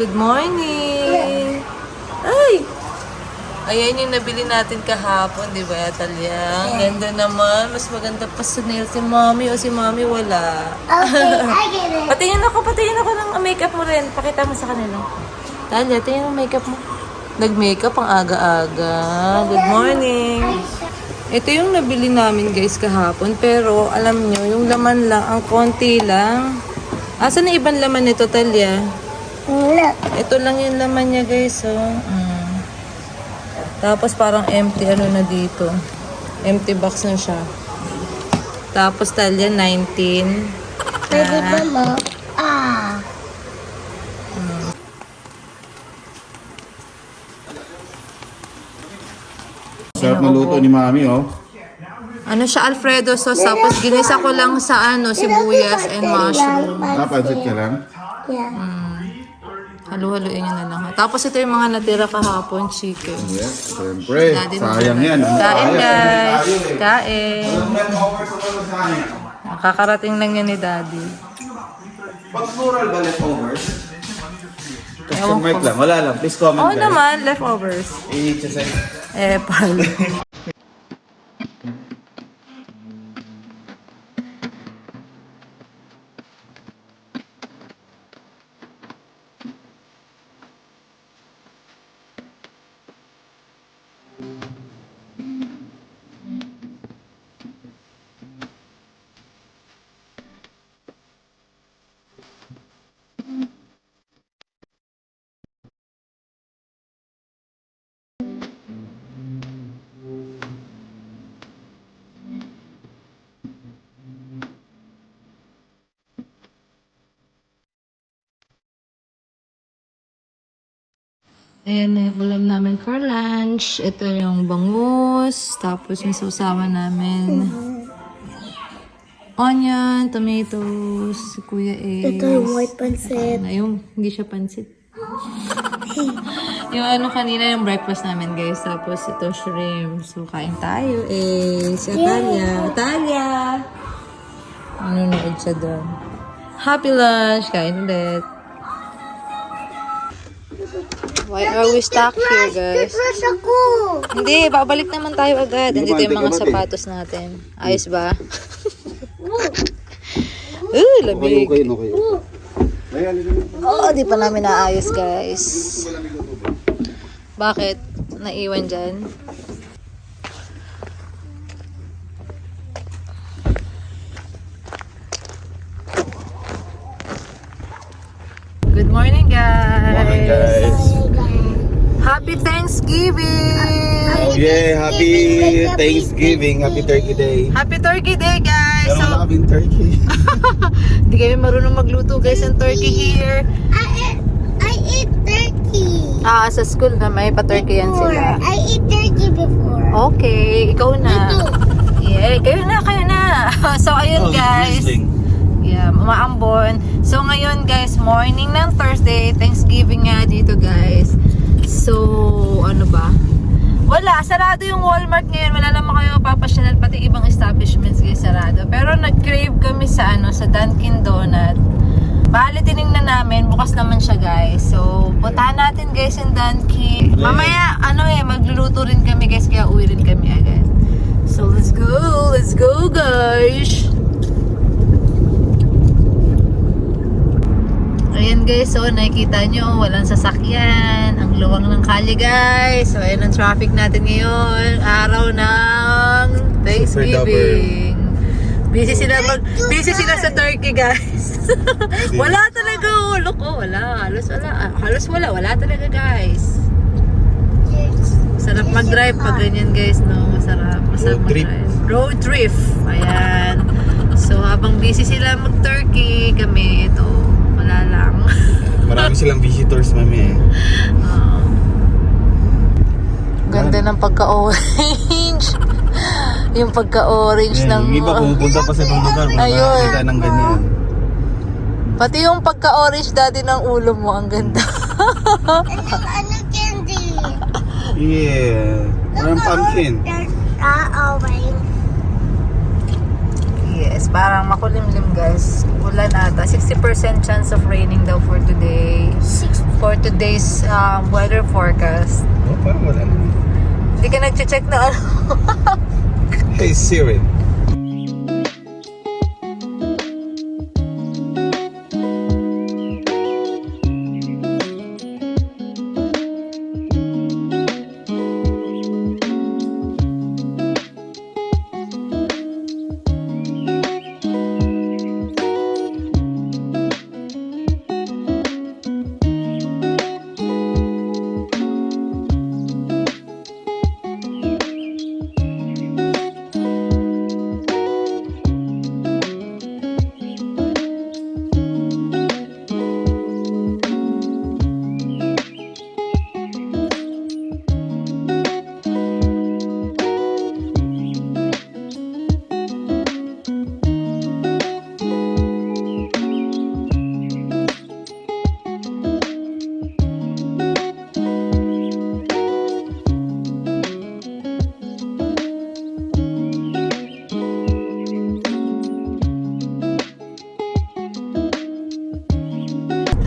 Good morning! Ay! Ayan yung nabili natin kahapon, di ba, Talia? Ang ganda naman. Mas maganda pa sa nail si Mommy o si Mommy wala. Okay, I get it. Patingin ako ng makeup mo rin. Pakita mo sa kanila. Talia, tingin ang makeup mo. Nag-makeup ang aga-aga. Good morning! Ito yung nabili namin guys kahapon. Pero alam nyo, yung laman lang, ang konti lang. Asan na ibang laman nito, Talia? Look. Ito lang yung laman niya guys, oh. Tapos parang empty ano na dito. Empty box na siya. Tapos Talia, 19. Pwede ba mo? Ah. Sarap na luto ni Mami, oh. Ano siya, Alfredo sauce. Tapos ginisa ko lang sa ano, sibuyas and mushroom. Napansit ka lang? Yeah. Halu-haluin nyo na lang. Tapos ito yung mga natira kahapon, chicken. Yes, siyempre. Sayang yan. Kain guys. Kain. Leftovers sa akin. Kakarating lang yan ni Daddy. Pag plural ba leftovers? Ewan Question mark ko. lang. Wala lang. Please comment Oo guys. naman, leftovers. I-check. Pal. Ayan na yung ulam namin for lunch. Ito yung bangus. Tapos yung sausawan namin. Onion, tomatoes, si Kuya Ace. Ito yung white pancit. Yung hindi siya pansit. Yung ano kanina yung breakfast namin guys. Tapos ito shrimp. So kain tayo eh. Si Atalia. Atalia! Nanonood siya doon. Happy lunch! Kain ulit. Why are we stuck here guys? Toothbrush ako. Hindi, babalik naman tayo agad. Nandito yung mga sapatos natin. Ayos ba? Lamig. Okay. Oo, di pa namin naayos guys. Bakit? Naiwan dyan? Good morning guys! Morning guys. Happy Thanksgiving! Oh yeah, happy Thanksgiving. Happy Turkey Day. Happy Turkey Day guys! Pero wala kaming turkey. Hindi kami marunong magluto guys ng turkey here. I eat turkey. Sa school na may pa-turkey yan sila. I eat turkey before. Okay, ikaw na. Yeah, kayo na. So ayun guys. Yeah, maambon. So ngayon guys, morning ng Thursday, Thanksgiving nga dito guys. So, ano ba? Wala, sarado yung Walmart ngayon. Wala naman kayo mapapasyalan, pati ibang establishments guys, sarado. Pero nag-crave kami sa sa Dunkin Donut. Bali, tinignan namin, bukas naman siya guys. So, puntahan natin guys yung Dunkin. Mamaya, magluluto rin kami guys, kaya uwi rin kami agad. So, let's go guys! Ayan guys, so nakikita nyo, walang sasakyan. Ang luwang ng kalye guys. So ayan ang traffic natin ngayon. Araw ng Thanksgiving. Busy sila sa turkey guys. Wala talaga ulo ko. Halos wala talaga guys. Masarap mag-drive pag ganyan guys, no? Masarap mag-drive. Road trip. Ayan. So habang busy sila mag-turkey, kami ito. Wala lang. Marami silang visitors, Mami. Ganda ng pagka-orange. Yung pagka-orange ng... Yung iba pumupunta pa sa ibang lugar. Ayun. Nakakita ng ganyan. Pati yung pagka-orange dati ng ulo mo, ang ganda. Ano candy? Yeah. Parang pumpkin. Orange. Yes, Parang makulimlim guys. Ulan ata. 60% chance of raining daw for today. For today's weather forecast. Oh, parang wala naman. Hindi ka nag-check na ano. Hey Siri.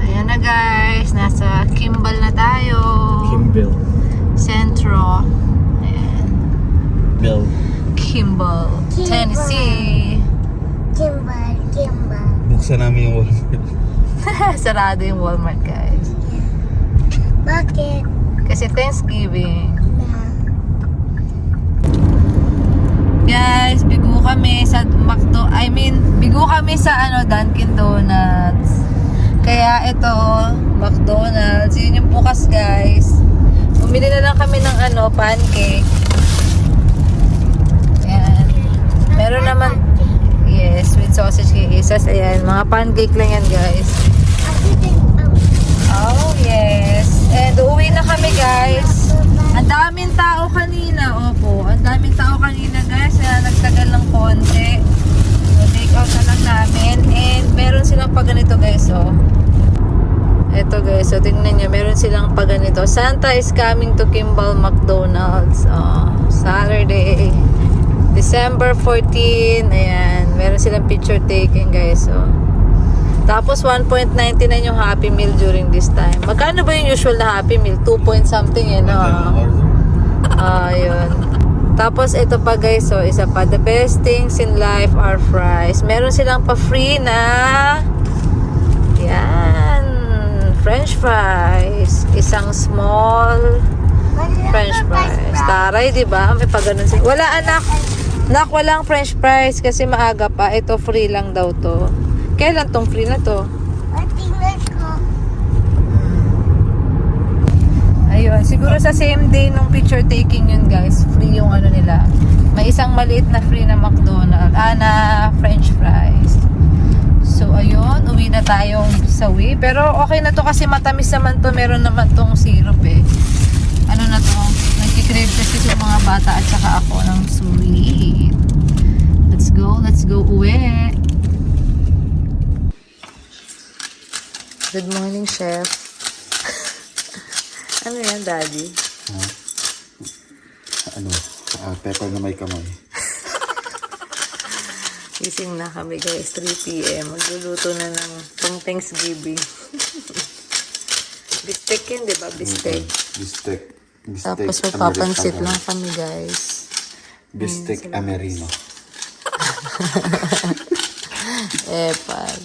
Ayan na guys. Nasa Kimball na tayo. Kimball. Centro. Ayan. Bill. Kimball, Kimball. Tennessee. Kimball. Buksan namin yung Walmart. Sarado yung Walmart guys. Bakit? Kasi Thanksgiving. Na. Guys, bigo kami sa bigo kami sa Dunkin Donuts. Kaya ito, McDonald's. Yun yung bukas guys. Bumili na lang kami ng pancake. Ayan. Meron naman, yes, with sausage kisas. Ayan, mga pancake lang yan guys. Oh, yes. And uuwi na kami guys. Ang daming tao kanina. Opo, ang daming tao kanina guys. Kaya nagtagal ng konti. So, take out na lang namin. And meron silang pa ganito guys, oh. Ito guys, so tingnan nyo. Meron silang pa ganito. Santa is coming to Kimball McDonald's. Oh, Saturday. December 14. Ayan. Meron silang picture taking guys, oh. Tapos 1.99 yung Happy Meal during this time. Magkano ba yung usual na Happy Meal? 2 point something yun, no? Yun. Tapos ito pa guys, so isa pa. The best things in life are fries. Meron silang pa free na yan. French fries. Isang small French fries. Taray, di ba? May pa ganun sila. Wala anak. Nak, walang French fries kasi maaga pa. Ito free lang daw to. Kailan tong free na to? Tingnan ko. Ayun, siguro sa same day nung picture taking yun guys, free yung nila. May isang maliit na free na McDonald's, na French fries. So ayun, uwi na tayong sawi. Pero okay na to kasi matamis naman to, meron naman tong syrup eh. Ano na to? Nagkikrave kasi yung mga bata at saka ako ng sweet. Let's go uwi. Good morning, Chef. Ano yan, Daddy? Pepper na may kamay. Gising na kami guys, 3 p.m. Magluluto na ng pang Thanksgiving. Bistek yun, di ba? Bistek. Bistek. Tapos magpapansit lang kami guys. Bistek Amerino. Pag.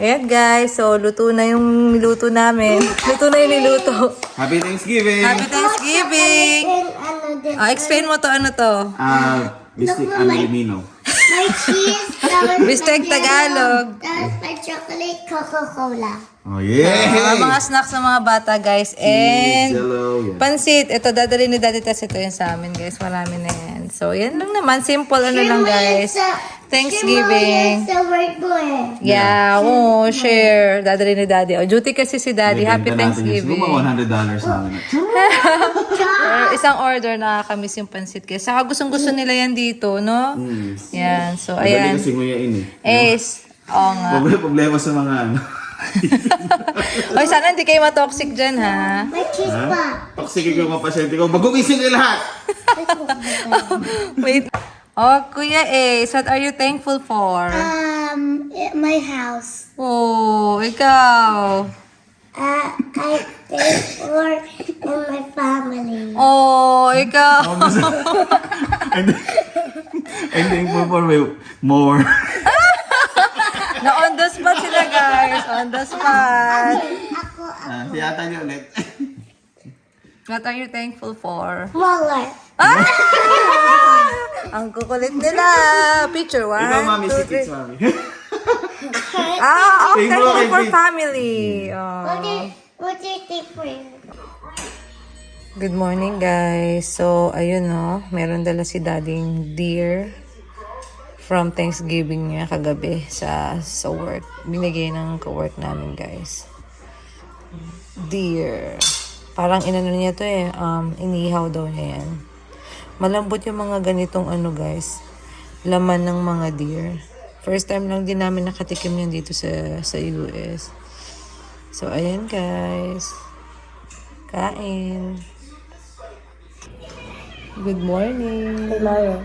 Ayan guys, so luto na yung niluto namin. Luto na yung niluto. Happy Thanksgiving! Happy Thanksgiving! And ano din. Explain mo to, ano to? Bistic Amelimino. My cheese. Tapos Bistec my yellow, Tagalog. Tapos my chocolate Coca-Cola. Oh, yeah! Mga snacks sa mga bata guys. And Jello, yeah. pansit. Ito, dadali ni Daddy Tas ito yung sa amin guys. Marami na yan. So, yan lang naman. Simple ano lang guys. Thanksgiving. Sa work mo eh. Yeah, share. Dadali ni Daddy. Oh, duty kasi si Daddy. Happy Thanksgiving. Siguro $100 sa amin. Isang order, nakakamiss yung pansit guys. Saka gustong-gusto nila yan dito, no? Yan. So, Madali ayan. kasi nguyain eh. Ace. Oo nga. Problema sa mga ano. Oy, sana hindi kayo matoxic dyan, ha? May cheese pa. Toxic yung mga pasyente ko. Magugising kayo lahat! Wait. Oh, Kuya Ace, what are you thankful for? My house. Oh, ikaw. I thank for and my family. Oh, ikaw. I'm thankful for more. Na on the spot sila, guys. On the spot. Si Ata niyo ulit. What are you thankful for? Smaller. Ang kukulit nila. Picture, one, Ikaw, mami, two, si three. Kids, mami. Thankful kay for Kids. family. Oh. What do you think for you? Good morning, guys. So, ayun, no. Meron dala si Daddyng deer from Thanksgiving niya kagabi sa work. Binigay ng ka-work namin, guys. Deer. Parang inano niya to eh. Inihaw daw niya yan. Malambot yung mga ganitong ano, guys. Laman ng mga deer. First time lang din namin nakatikim yan dito sa US. So, ayan, guys. Kain. Good morning. Tomorrow.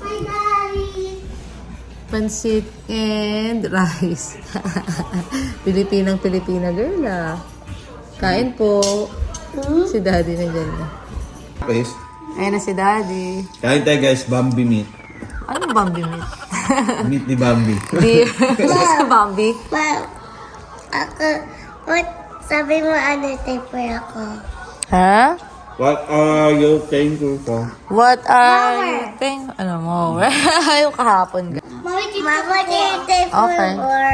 Hi, Daddy. Pansit and rice. Pilipinang-Pilipina girl ah. Kain po. Si Daddy na dyan na. Guys, Ayan na si Daddy. kain tayo guys, Bambi meat. Anong Bambi meat? Meat ni Bambi. Deer. Bambi. Well, what sabi mo ano type for ako? Ha? What are you thankful for? What are you think? Ano mo? Yung kahapon. Mama, do you type Okay. for?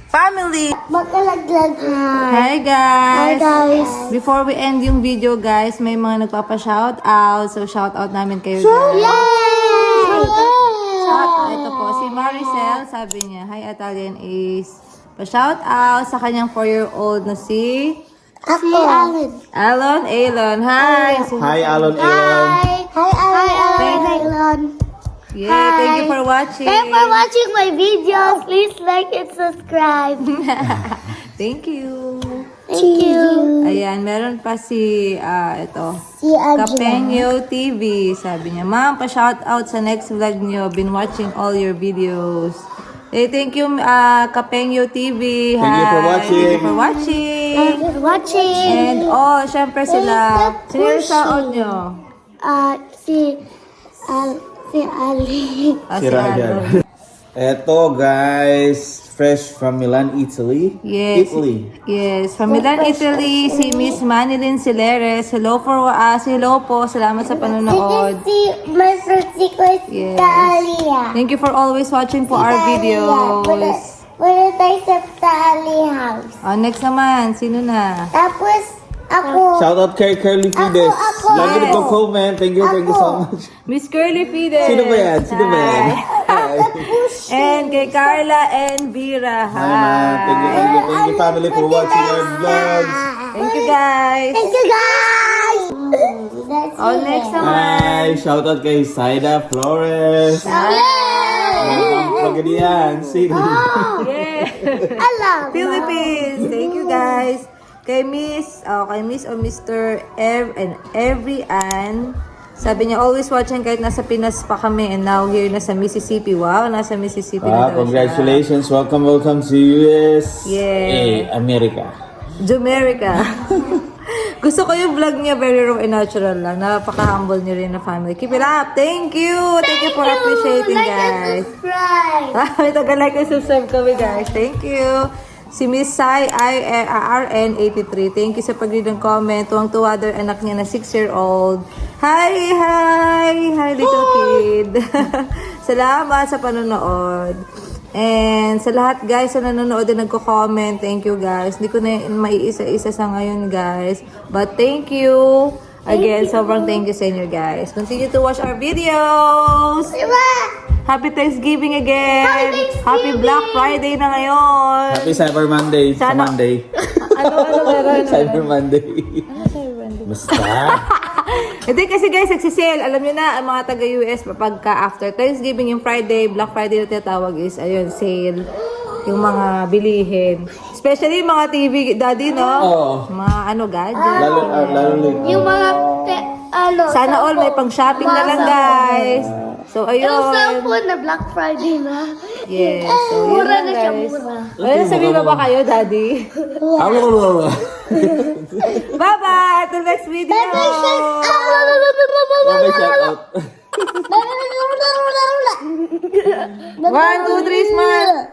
Family. Magkalaglag. Hi guys. Hi, guys. Before we end yung video guys, may mga nagpapa-shout out. So shout out namin kayo guys. Yay! Ito po, si Maricel, sabi niya, hi Italian Ace. Pa-shout out sa kanyang 4-year-old na si Ako. Alon. Hi! Hi, Alon Aaron. Hi, Alon. Yeah, thank you for watching. Thanks for watching my videos. Please like and subscribe. Thank you. Thank you. Ayan, meron pa si, ito, Si Angela. Kapengyo TV. Sabi niya, Ma'am, pa-shout out sa next vlog niyo. Been watching all your videos. Thank you, Kapengyo TV. Thank you for Hi. watching. Thank you for watching. Thank you for watching. And, syempre sila. Sino yung shout out niyo? Si Ali. Si Si Ryan. Eto guys, fresh from Milan, Italy. Yes. Italy. Yes, from Milan, Italy, si Miss Manilyn Sileres. Hello po. Salamat sa panonood. Si my first secret Yes. Talia. Thank you for always watching po our videos. Wala tayo sa Tali house. Next naman, sino na? Tapos, ako. Shout out kay Curly Fides. Ako. Lagi nagko-comment. Thank you so much. Miss Curly Fides. Sino ba yan? Hi. And kay Carla and Vera. Hi, man. Thank you family for watching our vlogs. Thank you guys. Thank you guys. Next naman. Hi, shout out kay Saida Flores. Pagadian, City. Yeah. I love Philippines. Thank you guys. Kay Miss o Mr. Ev and Every Ann. Sabi niya, always watching kahit nasa Pinas pa kami and now here na sa Mississippi. Wow, nasa Mississippi na daw siya. Congratulations. Welcome to US. Yeah. America. Jamaica. Gusto ko yung vlog niya, very raw and natural lang. Napaka-humble niyo rin na family. Keep it up. Thank you. Thank you for appreciating, Like and guys. subscribe. May taga-like and subscribe kami, guys. Thank you. Si Miss Sai RN83. Thank you sa pag-read ng comment. Tuwang-tuwa daw yung anak niya na 6-year-old. Hi, little kid. Salamat sa panonood. And sa lahat, guys, sa nanonood na nagko-comment, thank you, guys. Hindi ko na maiisa-isa sa ngayon, guys. But thank you. Again, sobrang thank you sa inyo, guys. Continue to watch our videos. Diba? Happy Thanksgiving again! Happy Thanksgiving! Happy Black Friday na ngayon! Happy Cyber Monday sa Sana- Monday. Ano meron? Cyber Monday. Basta. Hindi kasi guys, nagsisale. Alam nyo na, ang mga taga-US, pagka after Thanksgiving, yung Friday, Black Friday na tinatawag is, ayun, sale. Yung mga bilihin. Especially yung mga TV, daddy, no? Oo. Mga gadget. Lalo Yung mga, Sana all may pang-shopping na lang, guys. So, Yung ayun. cellphone na Black Friday na. Yes. So, yun Mura lang, na siya, guys. mura. Ano, sabihin mo ba kayo, daddy? Bye-bye! Until next video! Bye-bye, shout out. 1, 2, 3, smile!